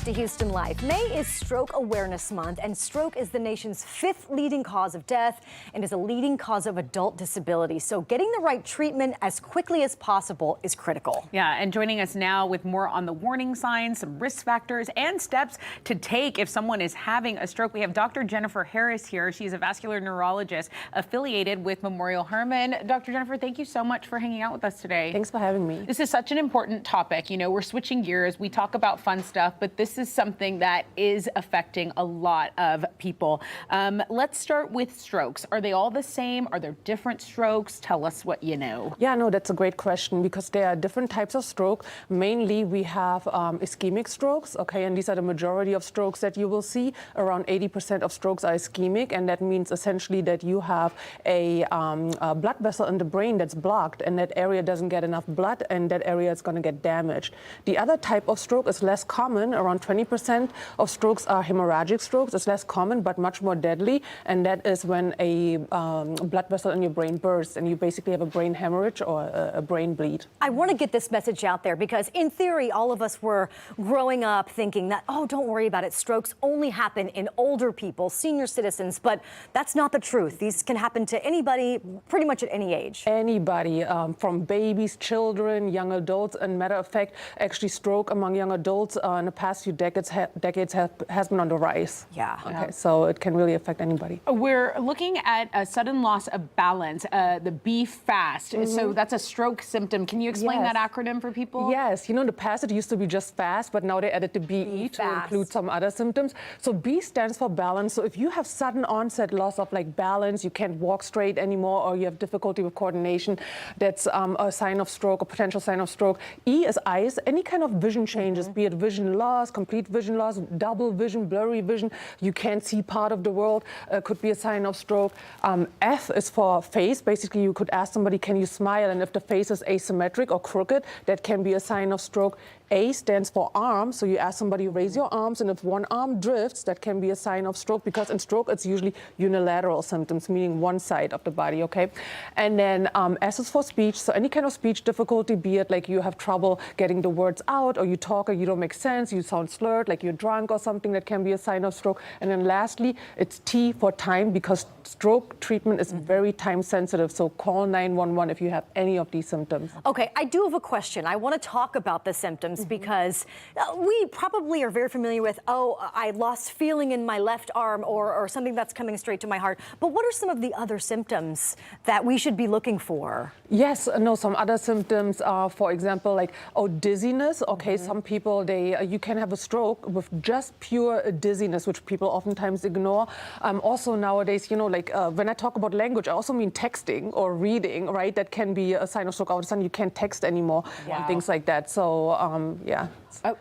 to Houston Life. May is Stroke Awareness Month, and stroke is the nation's 5th leading cause of death and is a leading cause of adult disability. So getting the right treatment as quickly as possible is critical. Yeah, and joining us now with more on the warning signs, some risk factors, and steps to take if someone is having a stroke, we have Dr. Jennifer Harris here. She's a vascular neurologist affiliated with Memorial Hermann. Dr. Jennifer, thank you so much for hanging out with us today. Thanks for having me. This is such an important topic. You know, we're switching gears. We talk about fun stuff, but this is something that is affecting a lot of people. Let's start with strokes. Are they all the same? Are there different strokes? Tell us what you know. Yeah, no, that's a great question because there are different types of stroke. Mainly, we have ischemic strokes, okay, and these are the majority of strokes that you will see. Around 80% of strokes are ischemic, and that means essentially that you have a blood vessel in the brain that's blocked, and that area doesn't get enough blood, and that area is going to get damaged. The other type of stroke is less common. Around 20% of strokes are hemorrhagic strokes. It's less common, but much more deadly, and that is when a blood vessel in your brain bursts, and you basically have a brain hemorrhage or a brain bleed. I want to get this message out there because, in theory, all of us were growing up thinking that, oh, don't worry about it. Strokes only happen in older people, senior citizens, but that's not the truth. These can happen to anybody, pretty much at any age. Anybody, from babies, children, young adults, and matter of fact, actually stroke among young adults in the past few decades has been on the rise. Yeah. Okay, so it can really affect anybody. We're looking at a sudden loss of balance, the F.A.S.T. So that's a stroke symptom. Can you explain that acronym for people? Yes, you know, in the past it used to be just FAST, but now they added the BE to include some other symptoms. So B stands for balance. So if you have sudden onset loss of like balance, you can't walk straight anymore, or you have difficulty with coordination, that's a sign of stroke, a potential sign of stroke. E is eyes, any kind of vision changes, be it vision loss, complete vision loss, double vision, blurry vision, you can't see part of the world, could be a sign of stroke. F is for face. Basically, you could ask somebody, can you smile? And if the face is asymmetric or crooked, that can be a sign of stroke. A stands for arm, so you ask somebody, raise your arms, and if one arm drifts, that can be a sign of stroke, because in stroke, it's usually unilateral symptoms, meaning one side of the body, okay? And then S is for speech, so any kind of speech difficulty, be it like you have trouble getting the words out, or you talk or you don't make sense, you sound slurred, like you're drunk or something, that can be a sign of stroke. And then lastly, it's T for time, because stroke treatment is very time sensitive, so call 911 if you have any of these symptoms. Okay, I do have a question. I want to talk about the symptoms because we probably are very familiar with, oh, I lost feeling in my left arm, or something that's coming straight to my heart. But what are some of the other symptoms that we should be looking for? Yes, no, some other symptoms are, for example, like, dizziness. Okay, some people, you can have a stroke with just pure dizziness, which people oftentimes ignore. Also nowadays, you know, like when I talk about language, I also mean texting or reading, right? That can be a sign of stroke. All of a sudden, you can't text anymore, and things like that. So, yeah.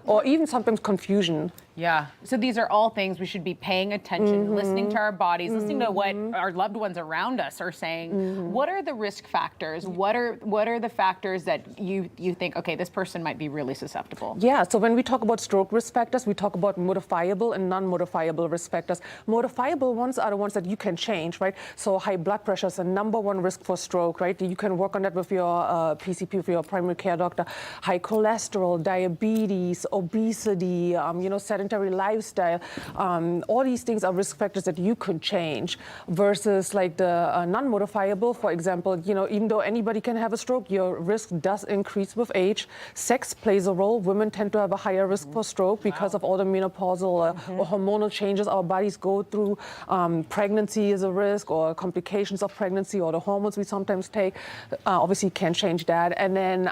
Or even sometimes confusion. Yeah. So these are all things we should be paying attention, listening to our bodies, listening to what our loved ones around us are saying. What are the risk factors? What are the factors that you think, okay, this person might be really susceptible? Yeah. So when we talk about stroke risk factors, we talk about modifiable and non-modifiable risk factors. Modifiable ones are the ones that you can change, right? So high blood pressure is the #1 risk for stroke, right? You can work on that with your PCP, with your primary care doctor. High cholesterol, diabetes, obesity, you know, sedentary lifestyle, all these things are risk factors that you could change, versus like the non-modifiable. For example, you know, even though anybody can have a stroke, your risk does increase with age. Sex plays a role. Women tend to have a higher risk for stroke because of all the menopausal or hormonal changes our bodies go through. Pregnancy is a risk, or complications of pregnancy, or the hormones we sometimes take. Obviously, can't change that. And then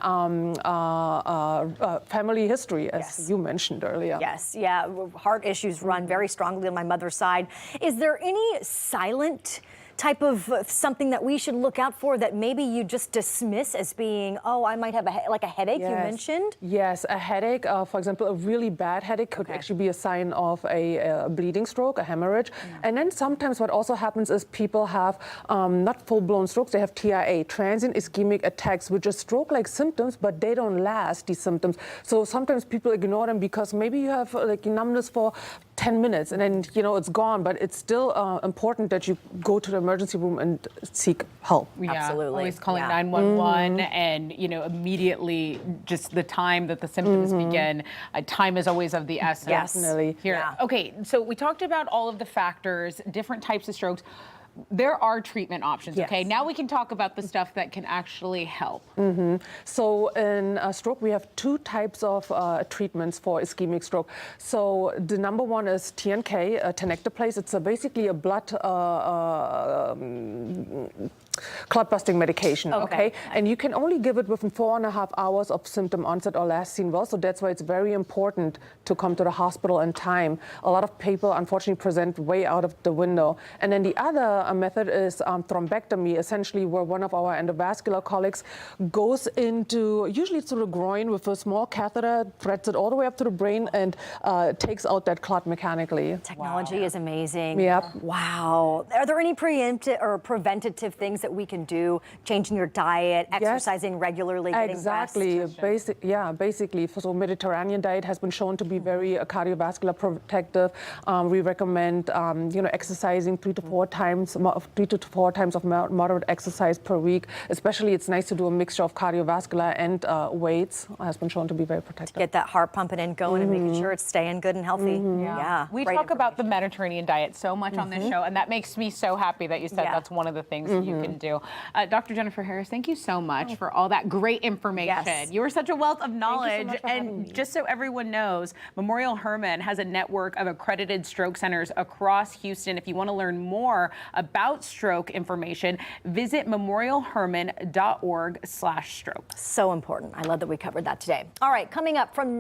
family history, as you mentioned earlier. Yes, yeah, heart issues run very strongly on my mother's side. Is there any silent type of something that we should look out for that maybe you just dismiss as being, oh, I might have like a headache, you mentioned? Yes, a headache, for example, a really bad headache could actually be a sign of a bleeding stroke, a hemorrhage. And then sometimes what also happens is people have not full-blown strokes, they have TIA, transient ischemic attacks, which is stroke-like symptoms, but they don't last, these symptoms. So sometimes people ignore them because maybe you have like numbness for 10 minutes and then, you know, it's gone, but it's still important that you go to the emergency room and seek help. Yeah, Absolutely. always calling Yeah. 911 and, immediately just the time that the symptoms begin. Time is always of the essence. Yes. Definitely. Here. Yeah. Okay, so we talked about all of the factors, different types of strokes. There are treatment options, okay? Yes. Now we can talk about the stuff that can actually help. So in stroke, we have two types of treatments for ischemic stroke. So the number one is TNK, tenecteplase. It's basically a blood clot-busting medication, okay? And you can only give it within 4.5 hours of symptom onset or last seen well, so that's why it's very important to come to the hospital in time. A lot of people, unfortunately, present way out of the window. And then the other method is thrombectomy, essentially where one of our endovascular colleagues goes into, usually through the groin with a small catheter, threads it all the way up to the brain and takes out that clot mechanically. Technology is amazing. Yep. Wow. Are there any preemptive or preventative things that we can do? Changing your diet, exercising regularly, getting Exactly. rest? Basically. So Mediterranean diet has been shown to be very cardiovascular protective. We recommend, exercising 3 to 4 times of moderate exercise per week. Especially, it's nice to do a mixture of cardiovascular and weights. Has been shown to be very protective. Get that heart pumping and going and making sure it's staying good and healthy. Yeah. We great talk about the information. Mediterranean diet so much on this show, and that makes me so happy that you said Yeah. that's one of the things that you can do. Dr. Jennifer Harris, thank you so much for all that great information. Yes. You are such a wealth of knowledge. much for having me. And just so everyone knows, Memorial Hermann has a network of accredited stroke centers across Houston. If you want to learn more about stroke information, visit memorialhermann.org/stroke. So important. I love that we covered that today. All right, coming up from